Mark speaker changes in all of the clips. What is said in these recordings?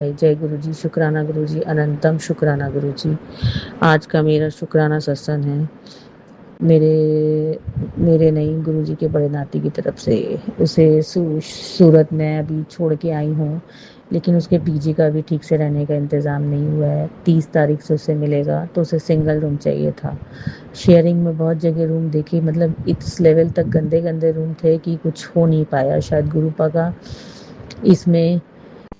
Speaker 1: जय गुरु जी, शुक्राना गुरु जी, अनंतम शुक्राना गुरु जी। आज का मेरा शुक्राना सत्संग है मेरे मेरे नहीं, गुरु जी के बड़े नाती की तरफ से। उसे सूरत में अभी छोड़ के आई हूँ, लेकिन उसके पीजी का भी ठीक से रहने का इंतज़ाम नहीं हुआ है। 30 तारीख से उसे मिलेगा, तो उसे सिंगल रूम चाहिए था। शेयरिंग में बहुत जगह रूम देखी, मतलब इस लेवल तक गंदे गंदे रूम थे कि कुछ हो नहीं पाया। शायद गुरुपा का इसमें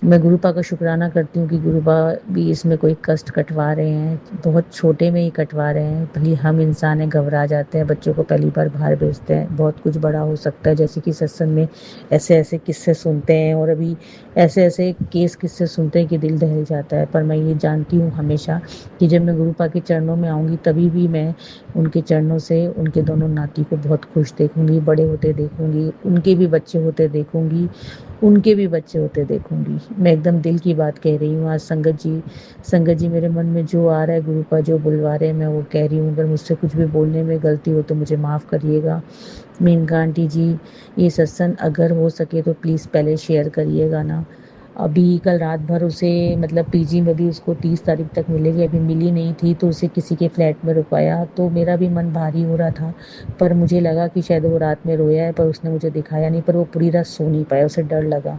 Speaker 1: मैं गुरुपा का शुक्राना करती हूँ कि गुरुपा भी इसमें कोई कष्ट कटवा रहे हैं, बहुत छोटे में ही कटवा रहे हैं। भले हम इंसान हैं, घबरा जाते हैं, बच्चों को पहली बार बाहर भेजते हैं, बहुत कुछ बड़ा हो सकता है। जैसे कि सत्संग में ऐसे ऐसे किस्से सुनते हैं, और अभी ऐसे ऐसे केस किस्से सुनते हैं कि दिल दहल जाता है। पर मैं ये जानती हूँ हमेशा कि जब मैं गुरुपा के चरणों में आऊँगी, तभी भी मैं उनके चरणों से उनके दोनों नाती को बहुत खुश देखूंगी, बड़े होते देखूंगी, उनके भी बच्चे होते देखूंगी, उनके भी बच्चे होते देखूंगी। मैं एकदम दिल की बात कह रही हूँ। आज संगत जी मेरे मन में जो आ रहा है, गुरुपा जो बुलवा रहे हैं, मैं वो कह रही हूँ। अगर मुझसे कुछ भी बोलने में गलती हो तो मुझे माफ़ करिएगा। मेनका आंटी जी, ये सत्संग अगर हो सके तो प्लीज़ पहले शेयर करिएगा ना। अभी कल रात भर उसे, मतलब पीजी में भी उसको 30 तारीख तक मिलेगी, अभी मिली नहीं थी, तो उसे किसी के फ्लैट में रुकवाया। तो मेरा भी मन भारी हो रहा था, पर मुझे लगा कि शायद वो रात में रोया है, पर उसने मुझे दिखाया नहीं। पर वो पूरी रात सो नहीं पाया, उसे डर लगा।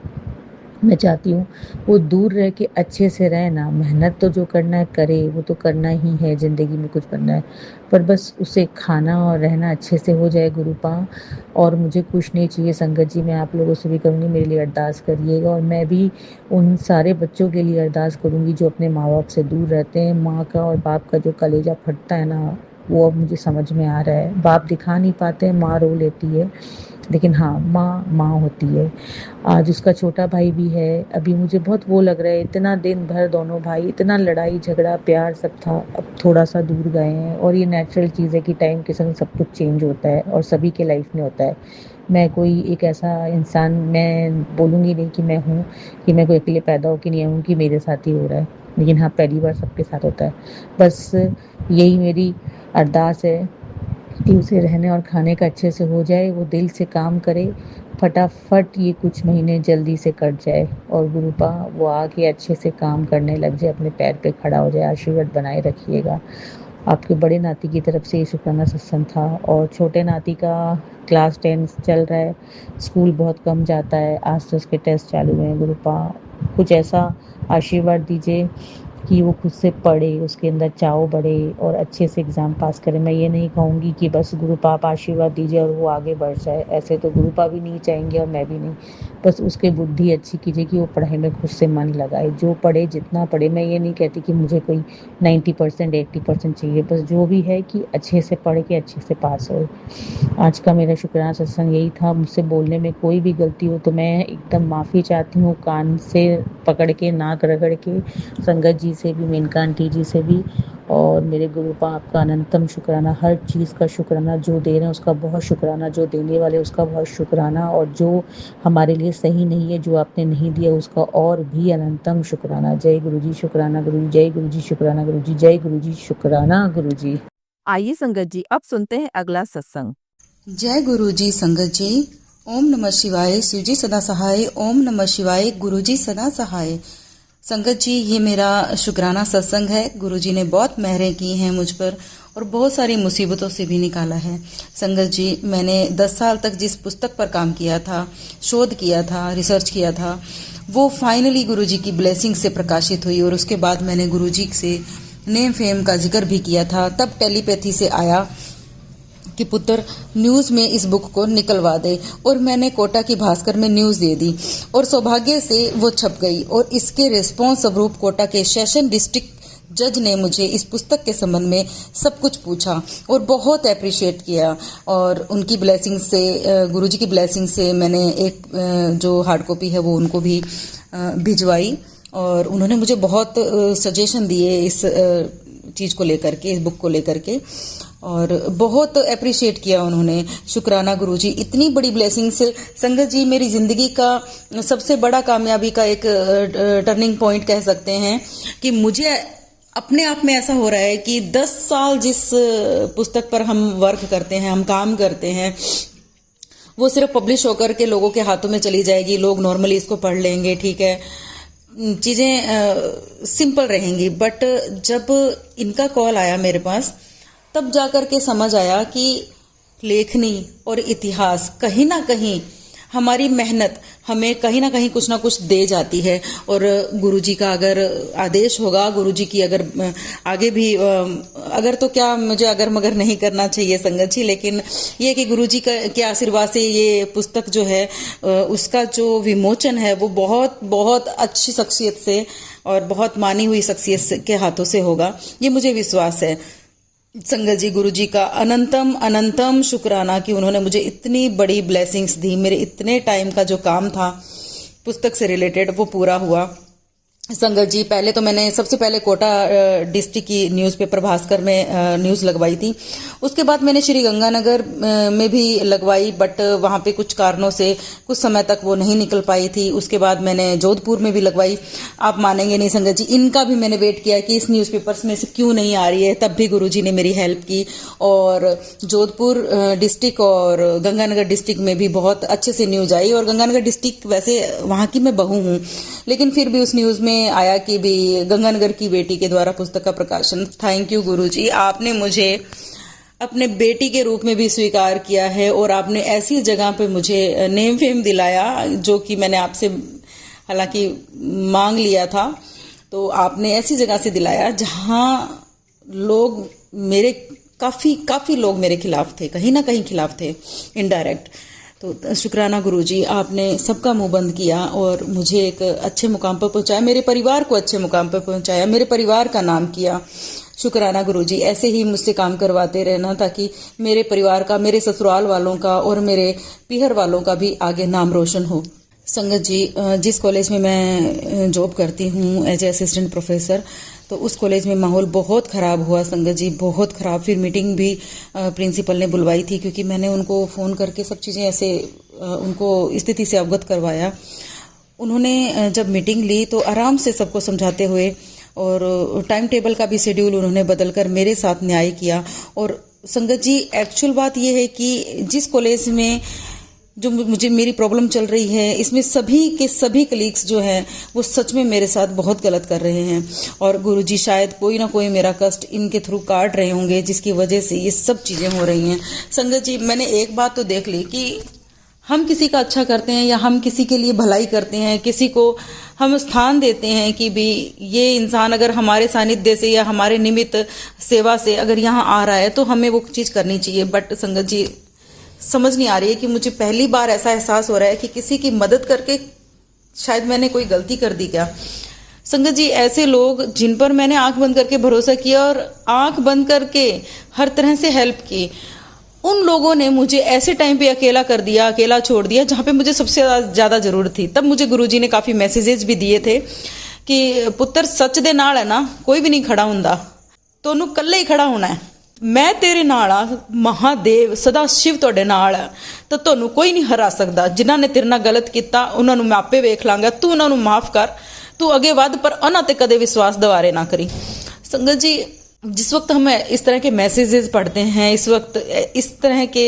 Speaker 1: मैं चाहती हूँ वो दूर रह के अच्छे से रहे ना। मेहनत तो जो करना है करे, वो तो करना ही है, ज़िंदगी में कुछ करना है। पर बस उसे खाना और रहना अच्छे से हो जाए गुरुपा। और मुझे कुछ नहीं चाहिए। संगत जी, मैं आप लोगों से भी कहूँगी, मेरे लिए अरदास करिएगा। और मैं भी उन सारे बच्चों के लिए अरदास करूँगी जो अपने माँ बाप से दूर रहते हैं। माँ का और बाप का जो कलेजा फटता है ना, वो अब मुझे समझ में आ रहा है। बाप दिखा नहीं पाते हैं, माँ रो लेती है, लेकिन हाँ, माँ माँ होती है। आज उसका छोटा भाई भी है। अभी मुझे बहुत वो लग रहा है, इतना दिन भर दोनों भाई, इतना लड़ाई झगड़ा प्यार सब था, अब थोड़ा सा दूर गए हैं। और ये नेचुरल चीज़ है कि टाइम के संग सब कुछ चेंज होता है, और सभी के लाइफ में होता है। मैं कोई एक ऐसा इंसान, मैं बोलूँगी नहीं कि मैं हूँ, कि मैं कोई अकेले पैदा होकर नहीं आई हूँ कि मेरे साथ ही हो रहा है। लेकिन हाँ, पहली बार सबके साथ होता है। बस यही मेरी अरदास है कि उसे रहने और खाने का अच्छे से हो जाए, वो दिल से काम करे, फटाफट ये कुछ महीने जल्दी से कट जाए, और गुरुपा वो आके अच्छे से काम करने लग जाए, अपने पैर पे खड़ा हो जाए। आशीर्वाद बनाए रखिएगा। आपके बड़े नाती की तरफ से ये शुक्राना सत्संग था। और छोटे नाती का क्लास 10 चल रहा है, स्कूल बहुत कम जाता है, आज तो उसके टेस्ट चालू हैं। गुरुपा कुछ ऐसा आशीर्वाद दीजिए कि वो खुद से पढ़े, उसके अंदर चाव बढ़े और अच्छे से एग्ज़ाम पास करे। मैं ये नहीं कहूँगी कि बस गुरुपा आप आशीर्वाद दीजिए और वो आगे बढ़ जाए, ऐसे तो गुरुपा भी नहीं चाहेंगे और मैं भी नहीं। बस उसकी बुद्धि अच्छी कीजिए कि वो पढ़ाई में खुद से मन लगाए, जो पढ़े जितना पढ़े। मैं ये नहीं कहती कि मुझे कोई 90% 80% चाहिए, बस जो भी है कि अच्छे से पढ़ के अच्छे से पास हो। आज का मेरा शुक्राना सत्संग यही था। मुझसे बोलने में कोई भी गलती हो तो मैं एकदम माफ़ी चाहती हूँ, कान से पकड़ के, नाक रगड़ के। संगत जी से भी, मेनका आंटी जी से भी, और मेरे गुरुपा आपका अनंतम शुक्राना। हर चीज़ का शुक्राना, जो दे रहे हैं उसका बहुत शुक्राना, जो देने वाले उसका बहुत शुक्राना, और जो हमारे लिए सही नहीं है, जो आपने नहीं दिया, उसका और भी अनंतम शुक्राना। जय गुरु जी, शुक्राना गुरु जी, जय गुरु जी, शुक्राना गुरु जी, जय गुरु जी, शुक्राना गुरु जी।
Speaker 2: आइए संगत जी, अब सुनते हैं अगला सत्संग।
Speaker 3: जय गुरु जी। संगत जी, ओम नमः शिवाय। शिव जी सदा सहाय। ओम नमः शिवाय। गुरु जी सदा सहाय। संगत जी, ये मेरा शुक्राना सत्संग है। गुरु जी ने बहुत मेहरें की हैं मुझ पर और बहुत सारी मुसीबतों से भी निकाला है। संगत जी, मैंने 10 साल तक जिस पुस्तक पर काम किया था, शोध किया था, रिसर्च किया था, वो फाइनली गुरु जी की ब्लेसिंग से प्रकाशित हुई। और उसके बाद मैंने गुरु जी से नेम फेम का जिक्र भी किया था। तब टेलीपैथी से आया कि पुत्र न्यूज़ में इस बुक को निकलवा दे, और मैंने कोटा की भास्कर में न्यूज़ दे दी और सौभाग्य से वो छप गई। और इसके रिस्पॉन्स स्वरूप कोटा के सेशन डिस्ट्रिक्ट जज ने मुझे इस पुस्तक के संबंध में सब कुछ पूछा और बहुत अप्रिशिएट किया। और उनकी ब्लेसिंग से, गुरुजी की ब्लेसिंग से मैंने एक जो हार्ड कॉपी है वो उनको भी भिजवाई, और उन्होंने मुझे बहुत सजेशन दिए इस चीज़ को लेकर के, इस बुक को लेकर के, और बहुत अप्रिशिएट किया उन्होंने। शुक्राना गुरुजी, इतनी बड़ी ब्लेसिंग से। संगत जी, मेरी ज़िंदगी का सबसे बड़ा कामयाबी का एक टर्निंग पॉइंट कह सकते हैं कि मुझे अपने आप में ऐसा हो रहा है कि 10 साल जिस पुस्तक पर हम वर्क करते हैं, हम काम करते हैं, वो सिर्फ पब्लिश होकर के लोगों के हाथों में चली जाएगी, लोग नॉर्मली इसको पढ़ लेंगे, ठीक है, चीज़ें सिंपल रहेंगी, बट जब इनका कॉल आया मेरे पास तब जाकर के समझ आया कि लेखनी और इतिहास कहीं ना कहीं हमारी मेहनत हमें कहीं ना कहीं कुछ ना कुछ दे जाती है। और गुरुजी का अगर आदेश होगा, गुरुजी की अगर आगे भी अगर तो क्या मुझे अगर मगर नहीं करना चाहिए संगत जी, लेकिन ये कि गुरुजी के आशीर्वाद से ये पुस्तक जो है उसका जो विमोचन है वो बहुत बहुत अच्छी शख्सियत से और बहुत मानी हुई शख्सियत के हाथों से होगा, ये मुझे विश्वास है। संगत जी, गुरु जी का अनंतम अनंतम शुक्राना कि उन्होंने मुझे इतनी बड़ी ब्लेसिंग्स दी। मेरे इतने टाइम का जो काम था पुस्तक से रिलेटेड वो पूरा हुआ। संगत जी, पहले तो मैंने सबसे पहले कोटा डिस्ट्रिक्ट की न्यूज़पेपर भास्कर में न्यूज़ लगवाई थी। उसके बाद मैंने श्री गंगानगर में भी लगवाई, बट वहाँ पे कुछ कारणों से कुछ समय तक वो नहीं निकल पाई थी। उसके बाद मैंने जोधपुर में भी लगवाई। आप मानेंगे नहीं संगत जी, इनका भी मैंने वेट किया कि इस न्यूज़पेपर्स में से क्यों नहीं आ रही है, तब भी गुरुजी ने मेरी हेल्प की। और जोधपुर डिस्ट्रिक्ट और गंगानगर डिस्ट्रिक्ट में भी बहुत अच्छे से न्यूज़ आई। और गंगानगर डिस्ट्रिक्ट वैसे वहाँ की मैं बहू हूँ, लेकिन फिर भी उस न्यूज़ में आया कि भी गंगानगर की बेटी के द्वारा पुस्तक का प्रकाशन। थैंक यू गुरुजी, आपने मुझे अपने बेटी के रूप में भी स्वीकार किया है और आपने ऐसी जगह पे मुझे नेम फेम दिलाया जो कि मैंने आपसे हालांकि मांग लिया था। तो आपने ऐसी जगह से दिलाया जहां लोग मेरे काफी लोग मेरे खिलाफ थे, कहीं ना कहीं खिलाफ थे इनडायरेक्ट। तो शुक्राना गुरुजी, आपने सबका मुंह बंद किया और मुझे एक अच्छे मुकाम पर पहुंचाया, मेरे परिवार को अच्छे मुकाम पर पहुंचाया, मेरे परिवार का नाम किया। शुक्राना गुरुजी, ऐसे ही मुझसे काम करवाते रहना ताकि मेरे परिवार का, मेरे ससुराल वालों का और मेरे पीहर वालों का भी आगे नाम रोशन हो। संगत जी, जिस कॉलेज में मैं जॉब करती हूँ एज ए असिस्टेंट प्रोफेसर, तो उस कॉलेज में माहौल बहुत ख़राब हुआ संगत जी, बहुत ख़राब। फिर मीटिंग भी प्रिंसिपल ने बुलवाई थी, क्योंकि मैंने उनको फ़ोन करके सब चीज़ें ऐसे उनको स्थिति से अवगत करवाया। उन्होंने जब मीटिंग ली तो आराम से सबको समझाते हुए और टाइम टेबल का भी शेड्यूल उन्होंने बदल कर मेरे साथ न्याय किया। और संगत जी, एक्चुअल बात यह है कि जिस कॉलेज में जो मुझे मेरी प्रॉब्लम चल रही है, इसमें सभी के सभी कलीग्स जो हैं वो सच में मेरे साथ बहुत गलत कर रहे हैं। और गुरुजी शायद कोई ना कोई मेरा कष्ट इनके थ्रू काट रहे होंगे, जिसकी वजह से ये सब चीज़ें हो रही हैं। संगत जी, मैंने एक बात तो देख ली कि हम किसी का अच्छा करते हैं या हम किसी के लिए भलाई करते हैं, किसी को हम स्थान देते हैं कि भी ये इंसान अगर हमारे सानिध्य से या हमारे निमित्त सेवा से अगर यहाँ आ रहा है तो हमें वो चीज़ करनी चाहिए। बट संगत जी, समझ नहीं आ रही है कि मुझे पहली बार ऐसा एहसास हो रहा है कि किसी की मदद करके शायद मैंने कोई गलती कर दी क्या। संगत जी, ऐसे लोग जिन पर मैंने आंख बंद करके भरोसा किया और आंख बंद करके हर तरह से हेल्प की, उन लोगों ने मुझे ऐसे टाइम पे अकेला कर दिया, अकेला छोड़ दिया जहाँ पे मुझे सबसे ज़्यादा ज़रूरत थी। तब मुझे गुरुजी ने काफ़ी मैसेजेस भी दिए थे कि पुत्र सच दे नाल है ना कोई भी नहीं खड़ा हुंदा, तोनू कल्ले ही खड़ा होना है। मैं तेरे नाल आ, महादेव सदा शिव तुहाडे नाल है, तो ਤੁਹਾਨੂੰ ਕੋਈ ਨਹੀਂ ਹਰਾ ਸਕਦਾ। ਜਿਨ੍ਹਾਂ ਨੇ ਤੇਰੇ ਨਾਲ ਗਲਤ ਕੀਤਾ ਉਹਨਾਂ ਨੂੰ ਮੈਂ ਆਪੇ ਵੇਖ ਲਾਂਗਾ, ਤੂੰ ਉਹਨਾਂ ਨੂੰ ਮਾਫ ਕਰ, तू आगे बढ़, पर ਉਹਨਾਂ ਤੇ कदे विश्वास दोबारे ना करी। संगत जी, जिस वक्त हम इस तरह के मैसेजेस पढ़ते हैं, इस वक्त इस तरह के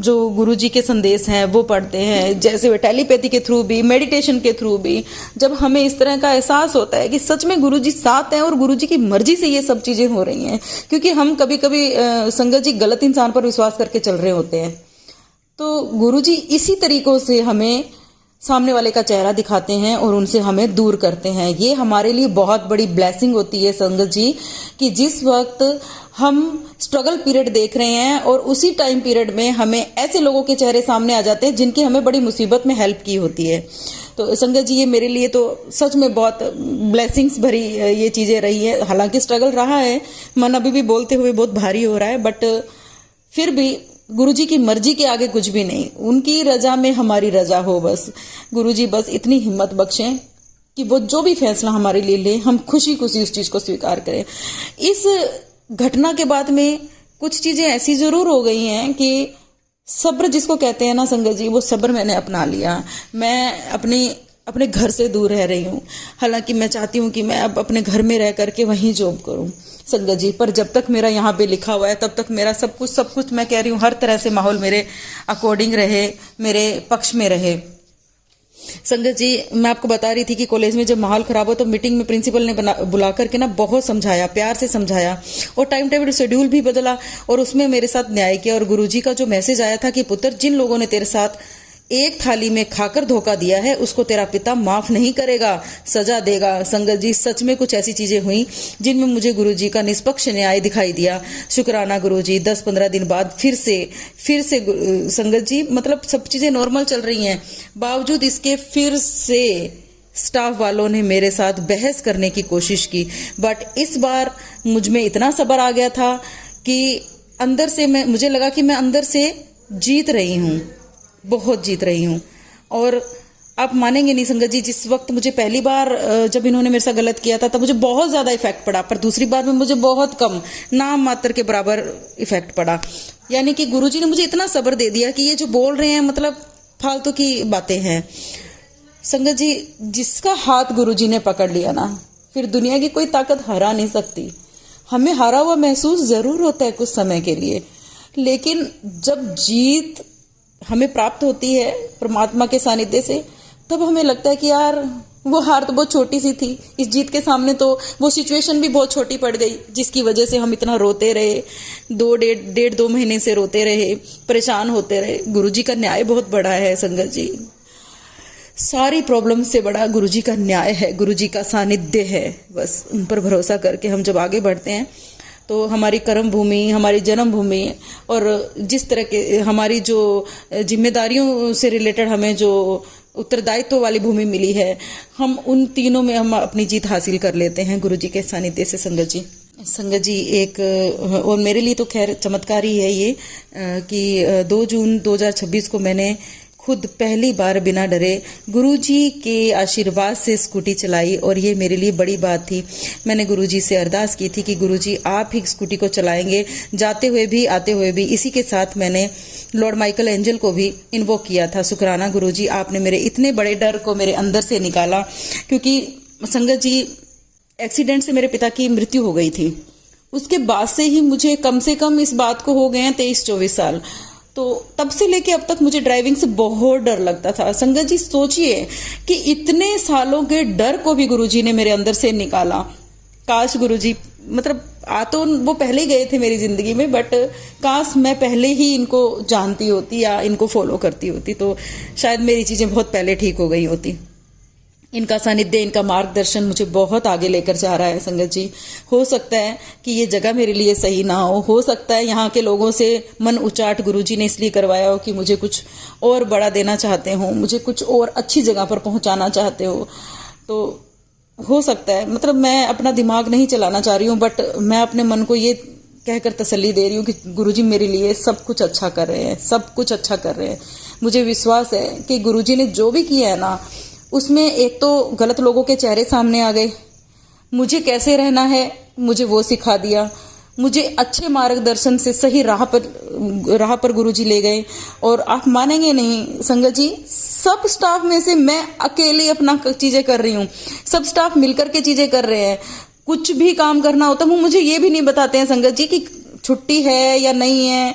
Speaker 3: जो गुरुजी के संदेश हैं वो पढ़ते हैं, जैसे टेलीपैथी के थ्रू भी, मेडिटेशन के थ्रू भी, जब हमें इस तरह का एहसास होता है कि सच में गुरुजी साथ हैं और गुरुजी की मर्जी से ये सब चीज़ें हो रही हैं, क्योंकि हम कभी कभी संगत जी गलत इंसान पर विश्वास करके चल रहे होते हैं। तो गुरुजी इसी तरीकों से हमें सामने वाले का चेहरा दिखाते हैं और उनसे हमें दूर करते हैं। ये हमारे लिए बहुत बड़ी ब्लेसिंग होती है संगत जी, कि जिस वक्त हम स्ट्रगल पीरियड देख रहे हैं और उसी टाइम पीरियड में हमें ऐसे लोगों के चेहरे सामने आ जाते हैं जिनकी हमें बड़ी मुसीबत में हेल्प की होती है। तो संगत जी, ये मेरे लिए तो सच में बहुत ब्लेसिंग्स भरी ये चीज़ें रही है। हालांकि स्ट्रगल रहा है, मन अभी भी बोलते हुए बहुत भारी हो रहा है, बट फिर भी गुरुजी की मर्जी के आगे कुछ भी नहीं, उनकी रजा में हमारी रजा हो। बस गुरुजी बस इतनी हिम्मत बख्शें कि वो जो भी फैसला हमारे लिए ले, हम खुशी खुशी उस चीज़ को स्वीकार करें। इस घटना के बाद में कुछ चीज़ें ऐसी ज़रूर हो गई हैं कि सब्र जिसको कहते हैं ना संगत जी, वो सब्र मैंने अपना लिया। मैं अपने घर से दूर रह रही हूँ, हालांकि मैं चाहती हूँ कि मैं अब अपने घर में रह करके वहीं जॉब करूँ संगत जी, पर जब तक मेरा यहाँ पे लिखा हुआ है तब तक मेरा सब कुछ मैं कह रही हूँ हर तरह से माहौल मेरे अकॉर्डिंग रहे, मेरे पक्ष में रहे। संगत जी, मैं आपको बता रही थी कि कॉलेज में जब माहौल खराब हो तो मीटिंग में प्रिंसिपल ने बुला करके ना बहुत समझाया, प्यार से समझाया और टाइम टेबल शेड्यूल भी बदला और उसमें मेरे साथ न्याय किया। और गुरुजी का जो मैसेज आया था कि पुत्र, जिन लोगों ने तेरे साथ एक थाली में खाकर धोखा दिया है उसको तेरा पिता माफ नहीं करेगा, सजा देगा। संगत जी, सच में कुछ ऐसी चीजें हुई जिनमें मुझे गुरुजी का निष्पक्ष न्याय दिखाई दिया। शुक्राना गुरुजी। 10-15 दिन बाद फिर से संगत जी, मतलब सब चीजें नॉर्मल चल रही हैं, बावजूद इसके फिर से स्टाफ वालों ने मेरे साथ बहस करने की कोशिश की। बट इस बार मुझ में इतना सब्र आ गया था कि अंदर से मुझे लगा कि मैं अंदर से जीत रही हूँ, बहुत जीत रही हूँ। और आप मानेंगे नहीं संगत जी, जिस वक्त मुझे पहली बार जब इन्होंने मेरे साथ गलत किया था तब मुझे बहुत ज्यादा इफेक्ट पड़ा, पर दूसरी बार में मुझे बहुत कम, नाम मात्र के बराबर इफेक्ट पड़ा। यानी कि गुरुजी ने मुझे इतना सब्र दे दिया कि ये जो बोल रहे हैं मतलब फालतू की बातें हैं। संगत जी, जिसका हाथ गुरुजी ने पकड़ लिया ना, फिर दुनिया की कोई ताकत हरा नहीं सकती। हमें हारा हुआ महसूस जरूर होता है कुछ समय के लिए, लेकिन जब जीत हमें प्राप्त होती है परमात्मा के सानिध्य से, तब हमें लगता है कि यार वो हार तो बहुत छोटी सी थी, इस जीत के सामने तो वो सिचुएशन भी बहुत छोटी पड़ गई जिसकी वजह से हम इतना रोते रहे, 2 महीने से रोते रहे, परेशान होते रहे। गुरुजी का न्याय बहुत बड़ा है संगत जी, सारी प्रॉब्लम से बड़ा गुरुजी का न्याय है, गुरुजी का सानिध्य है। बस उन पर भरोसा करके हम जब आगे बढ़ते हैं तो हमारी कर्म भूमि, हमारी जन्म भूमि और जिस तरह के हमारी जो जिम्मेदारियों से रिलेटेड हमें जो उत्तरदायित्व वाली भूमि मिली है, हम उन तीनों में हम अपनी जीत हासिल कर लेते हैं गुरुजी के सानिध्य से। संगत जी एक और मेरे लिए तो खैर चमत्कार ही है ये कि 2 जून 2026 को मैंने खुद पहली बार बिना डरे गुरुजी के आशीर्वाद से स्कूटी चलाई और ये मेरे लिए बड़ी बात थी। मैंने गुरुजी से अरदास की थी कि गुरुजी आप ही स्कूटी को चलाएंगे, जाते हुए भी आते हुए भी। इसी के साथ मैंने लॉर्ड माइकल एंजल को भी इन्वोक किया था। शुक्राना गुरुजी, आपने मेरे इतने बड़े डर को मेरे अंदर से निकाला, क्योंकि संगत जी एक्सीडेंट से मेरे पिता की मृत्यु हो गई थी। उसके बाद से ही मुझे कम से कम इस बात को हो गए हैं 23-24 साल, तो तब से लेके अब तक मुझे ड्राइविंग से बहुत डर लगता था। संगत जी सोचिए कि इतने सालों के डर को भी गुरुजी ने मेरे अंदर से निकाला। काश गुरुजी, मतलब आ तो वो पहले ही गए थे मेरी जिंदगी में, बट काश मैं पहले ही इनको जानती होती या इनको फॉलो करती होती तो शायद मेरी चीजें बहुत पहले ठीक हो गई होती। इनका सानिध्य, इनका मार्गदर्शन मुझे बहुत आगे लेकर जा रहा है संगत जी। हो सकता है कि ये जगह मेरे लिए सही ना हो सकता है यहाँ के लोगों से मन उचाट गुरुजी ने इसलिए करवाया हो कि मुझे कुछ और बड़ा देना चाहते हो, मुझे कुछ और अच्छी जगह पर पहुंचाना चाहते हो, तो हो सकता है। मतलब मैं अपना दिमाग नहीं चलाना चाह रही हूँ, बट मैं अपने मन को ये कहकर तसल्ली दे रही हूँ कि गुरुजी मेरे लिए सब कुछ अच्छा कर रहे हैं, सब कुछ अच्छा कर रहे हैं। मुझे विश्वास है कि गुरुजी ने जो भी किया है ना, उसमें एक तो गलत लोगों के चेहरे सामने आ गए, मुझे कैसे रहना है मुझे वो सिखा दिया, मुझे अच्छे मार्गदर्शन से सही राह पर गुरुजी ले गए। और आप मानेंगे नहीं संगत जी, सब स्टाफ में से मैं अकेले अपना चीजें कर रही हूँ, सब स्टाफ मिलकर के चीजें कर रहे हैं। कुछ भी काम करना होता है वो मुझे ये भी नहीं बताते हैं संगत जी कि छुट्टी है या नहीं है,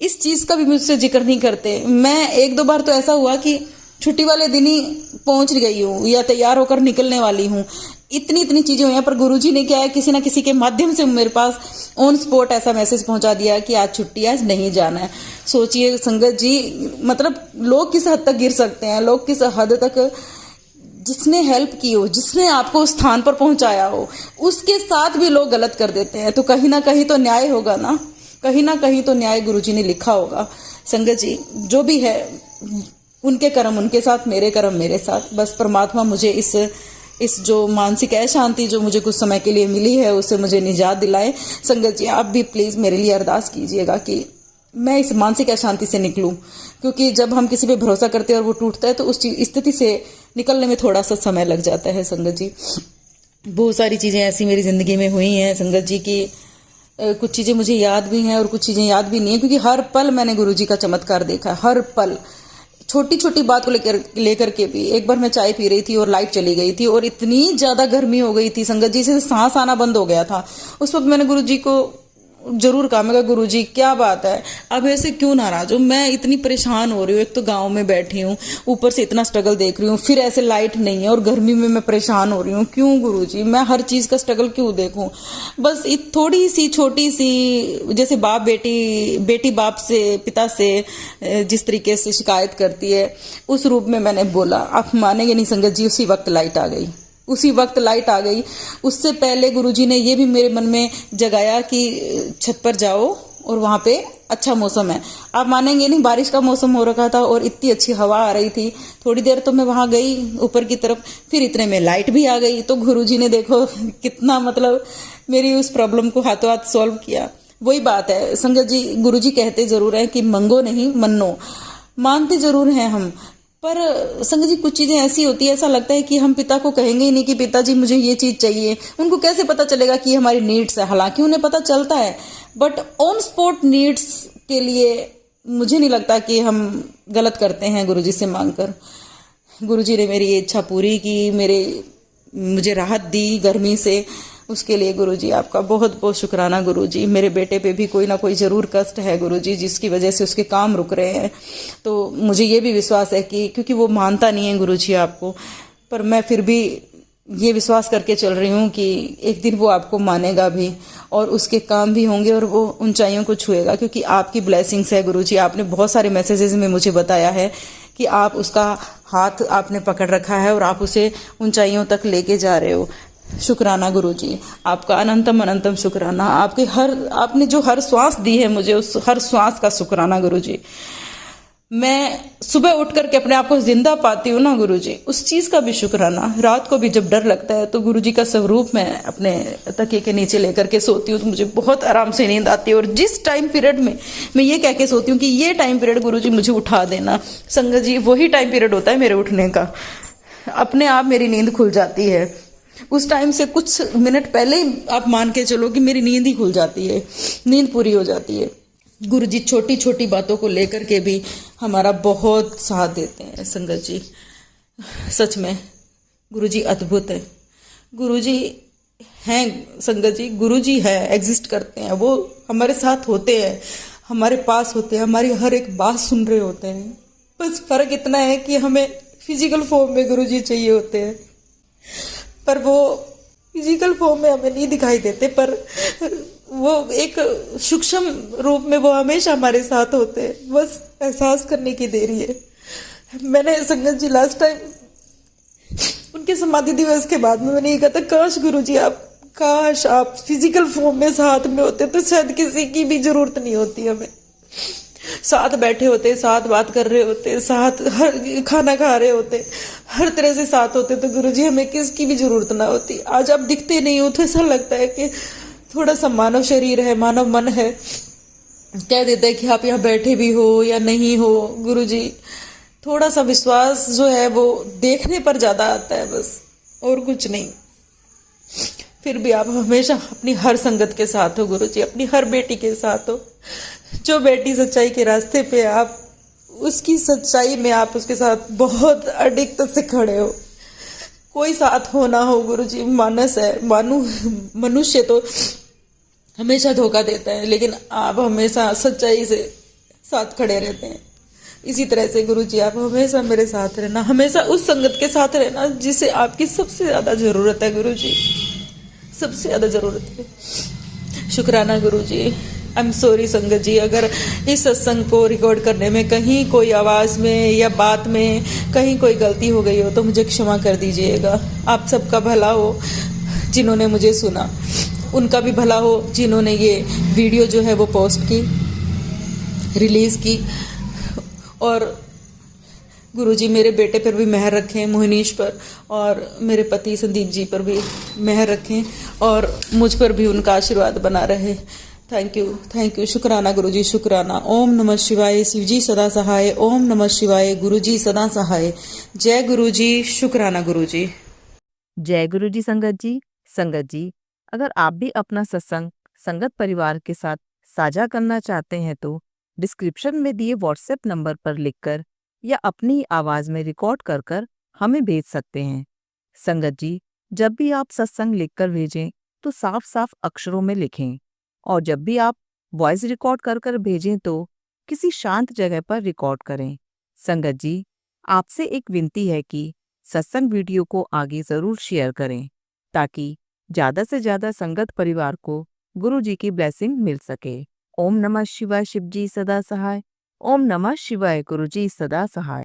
Speaker 3: इस चीज का भी मुझसे जिक्र नहीं करते। मैं 1-2 बार तो ऐसा हुआ कि छुट्टी वाले दिन ही पहुंच गई हूँ या तैयार होकर निकलने वाली हूँ, इतनी चीजें हुई हैं। पर गुरुजी ने क्या है, किसी ना किसी के माध्यम से मेरे पास ऑन स्पॉट ऐसा मैसेज पहुंचा दिया कि आज छुट्टी, आज नहीं जाना है। सोचिए संगत जी, मतलब लोग किस हद तक गिर सकते हैं, लोग किस हद तक, जिसने हेल्प की हो, जिसने आपको उस स्थान पर पहुंचाया हो, उसके साथ भी लोग गलत कर देते हैं। तो कहीं ना कहीं तो न्याय होगा ना, कहीं ना कहीं तो न्याय गुरुजी ने लिखा होगा। संगत जी जो भी है, उनके कर्म उनके साथ, मेरे कर्म मेरे साथ। बस परमात्मा मुझे इस जो मानसिक अशांति जो मुझे कुछ समय के लिए मिली है उससे मुझे निजात दिलाए। संगत जी आप भी प्लीज मेरे लिए अरदास कीजिएगा कि मैं इस मानसिक अशांति से निकलूं, क्योंकि जब हम किसी पे भरोसा करते हैं और वो टूटता है तो उस स्थिति से निकलने में थोड़ा सा समय लग जाता है। संगत जी बहुत सारी चीजें ऐसी मेरी जिंदगी में हुई हैं संगत जी की कुछ चीजें मुझे याद भी हैं और कुछ चीजें याद भी नहीं है, क्योंकि हर पल मैंने गुरुजी का चमत्कार देखा। हर पल छोटी छोटी बात को लेकर के भी। एक बार मैं चाय पी रही थी और लाइट चली गई थी और इतनी ज्यादा गर्मी हो गई थी संगत जी से सांस आना बंद हो गया था। उस वक्त मैंने गुरुजी को जरूर कहा, मैं कहा गुरुजी क्या बात है, अब ऐसे क्यों नाराज हो, मैं इतनी परेशान हो रही हूँ, एक तो गांव में बैठी हूँ, ऊपर से इतना स्ट्रगल देख रही हूँ, फिर ऐसे लाइट नहीं है और गर्मी में मैं परेशान हो रही हूँ, क्यों गुरुजी, मैं हर चीज का स्ट्रगल क्यों देखूं। बस थोड़ी सी छोटी सी, जैसे बाप बेटी, बेटी बाप से, पिता से जिस तरीके से शिकायत करती है, उस रूप में मैंने बोला। आप मानेंगे नहीं संगत जी, उसी वक्त लाइट आ गई, उसी वक्त लाइट आ गई। उससे पहले गुरुजी ने ये भी मेरे मन में जगाया कि छत पर जाओ और वहां पे अच्छा मौसम है। आप मानेंगे नहीं, बारिश का मौसम हो रखा था और इतनी अच्छी हवा आ रही थी। थोड़ी देर तो मैं वहां गई ऊपर की तरफ, फिर इतने में लाइट भी आ गई। तो गुरुजी ने देखो कितना मतलब मेरी उस प्रॉब्लम को हाथों हाथ सॉल्व किया। वही बात है संगत जी, गुरुजी कहते जरूर है कि मंगो नहीं मन्नो, मानते जरूर हैं हम, पर संगत जी कुछ चीजें ऐसी होती है, ऐसा लगता है कि हम पिता को कहेंगे ही नहीं कि पिताजी मुझे ये चीज चाहिए। उनको कैसे पता चलेगा कि हमारी नीड्स है, हालांकि उन्हें पता चलता है, बट ऑन स्पॉट नीड्स के लिए मुझे नहीं लगता कि हम गलत करते हैं गुरुजी से मांगकर। गुरुजी ने मेरी ये इच्छा पूरी की, मुझे राहत दी गर्मी से, उसके लिए गुरुजी आपका बहुत बहुत शुक्राना। गुरुजी मेरे बेटे पे भी कोई ना कोई जरूर कष्ट है गुरुजी, जिसकी वजह से उसके काम रुक रहे हैं। तो मुझे ये भी विश्वास है कि क्योंकि वो मानता नहीं है गुरुजी आपको, पर मैं फिर भी ये विश्वास करके चल रही हूँ कि एक दिन वो आपको मानेगा भी और उसके काम भी होंगे और वो ऊंचाइयों को छुएगा, क्योंकि आपकी ब्लेसिंग्स है गुरुजी। आपने बहुत सारे मैसेजेस में मुझे बताया है कि आप उसका हाथ आपने पकड़ रखा है और आप उसे ऊंचाइयों तक लेके जा रहे हो। शुक्राना गुरुजी, आपका अनंतम अनंतम शुक्राना। आपने जो हर श्वास दी है मुझे, उस हर श्वास का शुक्राना गुरुजी। मैं सुबह उठ करके अपने आप को जिंदा पाती हूँ ना गुरुजी, उस चीज का भी शुक्राना। रात को भी जब डर लगता है तो गुरुजी का स्वरूप मैं अपने तकिए के नीचे लेकर के सोती हूँ, तो मुझे बहुत आराम से नींद आती है। और जिस टाइम पीरियड में मैं ये कह के सोती हूँ कि ये टाइम पीरियड गुरुजी मुझे उठा देना, संगत जी वही टाइम पीरियड होता है मेरे उठने का। अपने आप मेरी नींद खुल जाती है। उस टाइम से कुछ मिनट पहले ही आप मान के चलो कि मेरी नींद ही खुल जाती है, नींद पूरी हो जाती है। गुरुजी छोटी छोटी बातों को लेकर के भी हमारा बहुत साथ देते हैं संगत जी। सच में गुरुजी अद्भुत है। गुरुजी हैं संगत जी, गुरुजी है, एग्जिस्ट करते हैं, वो हमारे साथ होते हैं, हमारे पास होते हैं, हमारी हर एक बात सुन रहे होते हैं। बस फर्क इतना है कि हमें फिजिकल फॉर्म में गुरुजी चाहिए होते हैं, पर वो फिजिकल फॉर्म में हमें नहीं दिखाई देते, पर वो एक सूक्ष्म रूप में वो हमेशा हमारे साथ होते हैं। बस एहसास करने की देरी है। मैंने संगत जी लास्ट टाइम उनके समाधि दिवस के बाद में मैंने ये कहा था, काश आप फिजिकल फॉर्म में साथ में होते तो शायद किसी की भी जरूरत नहीं होती, हमें साथ बैठे होते, साथ बात कर रहे होते, साथ हर खाना खा रहे होते, हर तरह से साथ होते, तो गुरुजी हमें किसकी भी जरूरत ना होती। आज आप दिखते नहीं हो तो ऐसा लगता है कि थोड़ा सा मानव शरीर है, मानव मन है, कह देता है कि आप यहाँ बैठे भी हो या नहीं हो। गुरुजी थोड़ा सा विश्वास जो है वो देखने पर ज्यादा आता है, बस और कुछ नहीं। फिर भी आप हमेशा अपनी हर संगत के साथ हो गुरुजी, अपनी हर बेटी के साथ हो। जो बेटी सच्चाई के रास्ते पे, आप उसकी सच्चाई में आप उसके साथ बहुत अडिग से खड़े हो। कोई साथ हो ना हो गुरुजी, मानस है, मनुष्य तो हमेशा धोखा देता है, लेकिन आप हमेशा सच्चाई से साथ खड़े रहते हैं। इसी तरह से गुरुजी आप हमेशा मेरे साथ रहना, हमेशा उस संगत के साथ रहना जिसे आपकी सबसे ज्यादा जरूरत है गुरुजी, सबसे ज्यादा जरूरत है। शुक्राना गुरुजी। आई एम सॉरी संगत जी, अगर इस सत्संग को रिकॉर्ड करने में कहीं कोई आवाज में या बात में कहीं कोई गलती हो गई हो तो मुझे क्षमा कर दीजिएगा। आप सबका भला हो जिन्होंने मुझे सुना, उनका भी भला हो जिन्होंने ये वीडियो जो है वो पोस्ट की, रिलीज की। और गुरुजी मेरे बेटे पर भी मेहर रखें, मोहनीश पर, और मेरे पति संदीप जी पर भी मेहर रखें, और मुझ पर भी उनका आशीर्वाद बना रहे। थैंक यू, शुक्राना गुरुजी, शुक्राना। ओम नमः शिवाय, शिवजी सदा सहाय। ओम नमः शिवाय, गुरुजी सदा सहाय। जय गुरुजी, शुक्राना गुरुजी।
Speaker 2: जय गुरु जी। संगत जी, अगर आप भी अपना सत्संग संगत परिवार के साथ साझा करना चाहते हैं तो डिस्क्रिप्शन में दिए व्हाट्सएप नंबर पर लिखकर या अपनी आवाज में रिकॉर्ड कर हमें भेज सकते हैं। संगत जी, जब भी आप सत्संग लिखकर भेजें तो साफ साफ अक्षरों में लिखें, और जब भी आप वॉइस रिकॉर्ड कर कर भेजें तो किसी शांत जगह पर रिकॉर्ड करें। संगत जी, आपसे एक विनती है कि सत्संग वीडियो को आगे ज़रूर शेयर करें ताकि ज़्यादा से ज़्यादा संगत परिवार को गुरु जी की ब्लेसिंग मिल सके। ओम नमः शिवाय, शिव जी सदा सहाय। ओम नमः शिवाय, गुरु जी सदा सहाय।